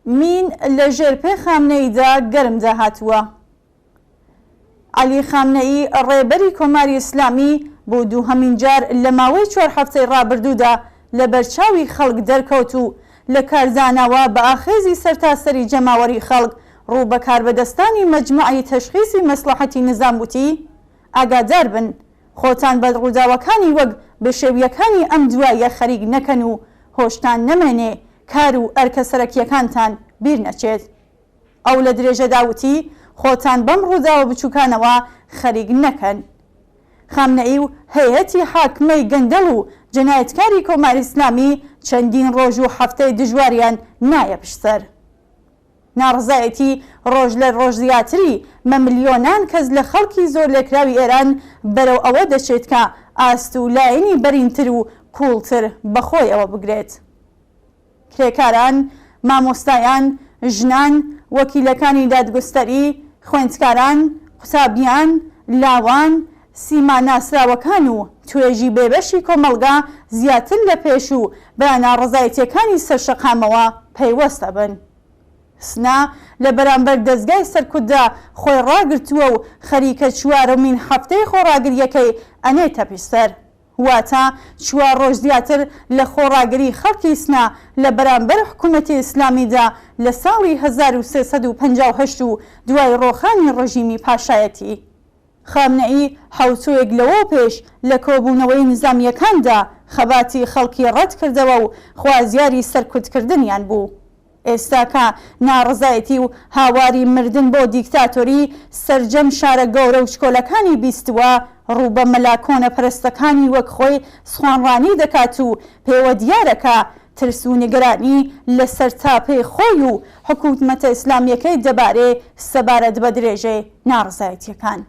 مین لە ژێرپێ خامنەییدا گەرم داهاتووە. عەلی خامنەیی ڕێبەری کۆماری ئیسلامی بۆ دووهەمین جار لە ماوەی 4 هەفتەی ڕابردوودا لە بەرچاوی خەڵک دەرکەوت و لە کاردانەوە بە ئاخێزی سەرتاسەری جەماوەری خەڵک ڕوو بە کاربەدەستانی مەجموعەی تەشخیصی مەسلحەتی نظام وتی ئاگادار بن خۆتان بە ڕووداوەکانی وەک بەشێویەکانی ئەم دوایە خەریک نەکەن و هۆشتان نەمێنێ کار و ئەرکە سەرەکیەکانتان بیر نەچێت. ئەو لە درێژەدا وتی خۆتان بەم ڕووداوە بچووکانەوە خەریک نەکەن. خامنەئی و هەیەتی حاکمەی گەندەڵ و جەنایەتکاری کۆماری ئیسلامی چەندین ڕۆژ و هەفتەی دژواریان نایە پشتسەر. ناڕزایەتی ڕۆژ لە ڕۆژ زیاتری مە ملیۆنان کەس لە خەڵکی زۆر لێکراوی ئێران بەرەو ئەوە دەچێت کە ئاست و لایەنی بەرینتر و کوڵتر بەخۆی ئەوە بگرێت. کرێکاران، مامۆستایان، ژنان، وەکیلەکانی دادگستەری، خوێندکاران، قوتابیان، لاوان، سیما ناسراوەکان و توێژی بێبەشی کۆمەڵگا زیاتر لە پێش و بە ناڕزایەتیەکانی سەرشەقامەوە پەیوەستە بن. سنا لە بەرامبەر دەستگای سەرکوتدا خۆی ڕاگرتووە و خەریکە چوارەمین هەفتەی خۆڕاگریەکەی ئەنێتە پشتسەر. واتە 4 ڕۆژ زیاتر لە خۆڕاگری خەڵکی سنا لە بەرامبەر حکوومەتی ئیسلامیدا لە ساڵی 1358 و دوای ڕۆخانی ڕژیمی پاشایەتی. خامنەئی حوتویەک لەوە پێش لە کۆبوونەوەی نظامیەکاندا خەباتی خەڵکی ڕەت کردەوە و خوازیاری سەرکوتکردنیان بوو. ئێستا کە ناڕزایەتی و هاواری مردن بۆ دیکتاتۆری سەرجەم شارە گەورە و شکۆلەکانی بیستووە ڕوو بە مەلاکۆنە پەرستەکانی وەک خۆی سخوانڕانی دەکات و پێوە دیارەکە ترس و نیگەرانی لەسەر تاپەی خۆی و حکوومەتە ئیسلامیەکەی دەبارێ سەبارەت بە درێژەی ناڕزایەتیەکان.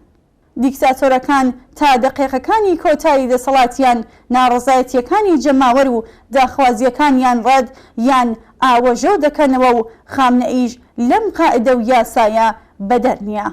دیکتاتۆرەکان تا دەقێقەکانی کۆتایی دەسەڵاتیان ناڕزایەتیەکانی جەماوەر و داخوازیەکانیان ڕەد یان ئاوەژۆ دەکەنەوە و خامنەئیش لەم قاعدە و یاسایە بەدەر نییە.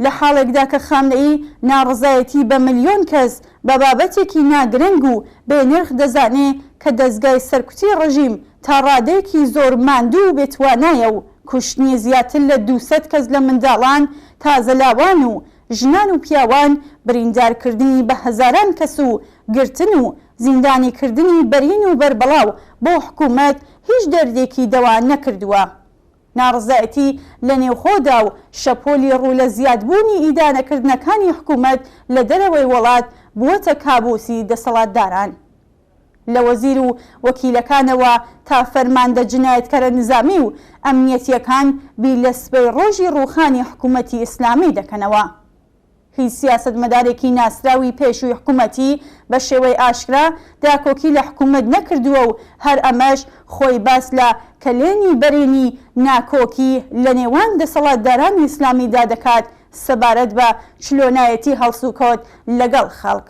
لە حاڵێکدا کە خامنەئی ناڕزایەتی بە ملیۆن کەس بە بابەتێکی ناگرنگ و بێنرخ دەزانێ کە دەستگای سەرکوتی ڕژیم تا ڕادەیەکی زۆر ماندوو و بێتوانایە و کوشتنی زیاتر لە 200 کەس لە منداڵان، تازەلاوان و ژنان و پیاوان، بریندارکردنی بە هەزاران کەس و گرتن و زیندانیکردنی بەرین و بەربەڵاو بۆ حکوومەت هیچ دەردێکی دەوا نەکردووە. ناڕزایەتی لە نێوخۆدا و شەپۆلی ڕوو لە زیادبوونی ئیدانەکردنەکانی حکوومەت لە دەرەوەی وڵات بووەتە کابوسی دەسەڵاتداران. لە وەزیر و وەکیلەکانەوە تا فەرماندە جنایەتکارە نظامی و ئەمنیەتیەکان بیر لە سبەی ڕۆژی ڕووخانی حکوومەتی ئیسلامی دەکەنەوە. هیچ سیاسەتمەدارێکی ناسراوی پێشووی حکوومەتی بە شێوەی ئاشکرا داکۆکی لە حکوومەت نەکردووە و هەر ئەمەش خۆی باس لە کەلێنی بەرێنی ناکۆکی لە نێوان دەسەڵاتدارانی ئیسلامیدا دەکات سەبارەت بە چلۆنایەتی هەڵسوکۆت لەگەڵ خەڵک.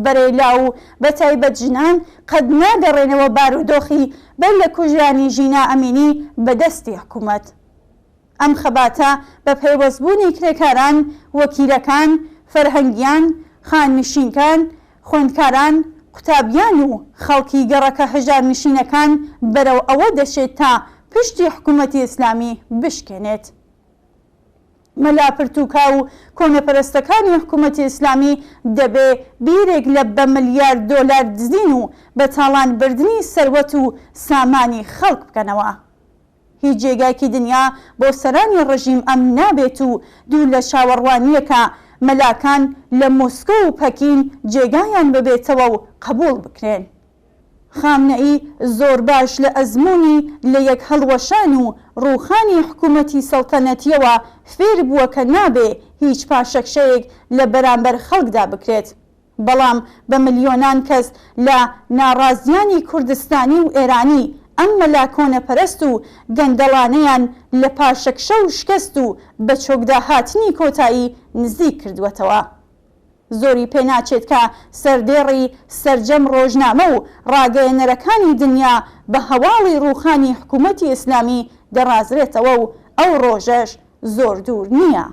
بەرەیلا و بەتایبەت ژنان قەت ناگەڕێنەوە بارودۆخی بەر لە کوژرانی ژینا ئەمینی بەدەستی حکوومەت. ئەم خەباتە بە پەیوەستبوونی کرێکاران، وەکیلەکان، فەرهەنگیان، خاننشینکان، خوێندکاران، قوتابیان و خەڵکی گەڕەکە هەژار نشینەکان بەرەو ئەوە دەشێت تا پشتی حکوومەتی ئیسلامی بشکێنێت. مەلاپرتووکا و کۆنەپەرستەکانی حکوومەتی ئیسلامی دەبێ بیرێک لە بە ملیار دۆلار دزین و بە تاڵانبردنی سەروەت و سامانی خەڵک بکەنەوە. هیچ جێگایکی دنیا بۆ سەرانی ڕژیم ئەم نابێت و دوور لە چاوەڕوانیەکە مەلاکان لە مۆسکۆ و پەکین جێگایان ببێتەوە و قبول بکرێن. خامنەئی زۆر باش لە ئەزموونی لە یەک هەڵوەشان و ڕووخانی حکوومەتی سەڵتەنەتیەوە فێر بووە کە نابێ هیچ پاشەکشەیەک لە بەرامبەر خەڵکدا بکرێت. بەڵام بە ملیۆنان کەس لە ناڕازیانی کوردستانی و ئێرانی ئەم مەلاکۆنە پەرست و گەندەڵانەیان لە پاشەکشە و شکست و بە چۆکداهاتنی کۆتایی نزیک کردوەتەوە. زۆری پێناچێت کە سەردێڕی سەرجەم ڕۆژنامە و ڕاگەیەنەرەکانی دنیا بە هەواڵی ڕووخانی حکوومەتی ئیسلامی دەڕازرێتەوە و ئەو ڕۆژەش زۆر دوور نییە.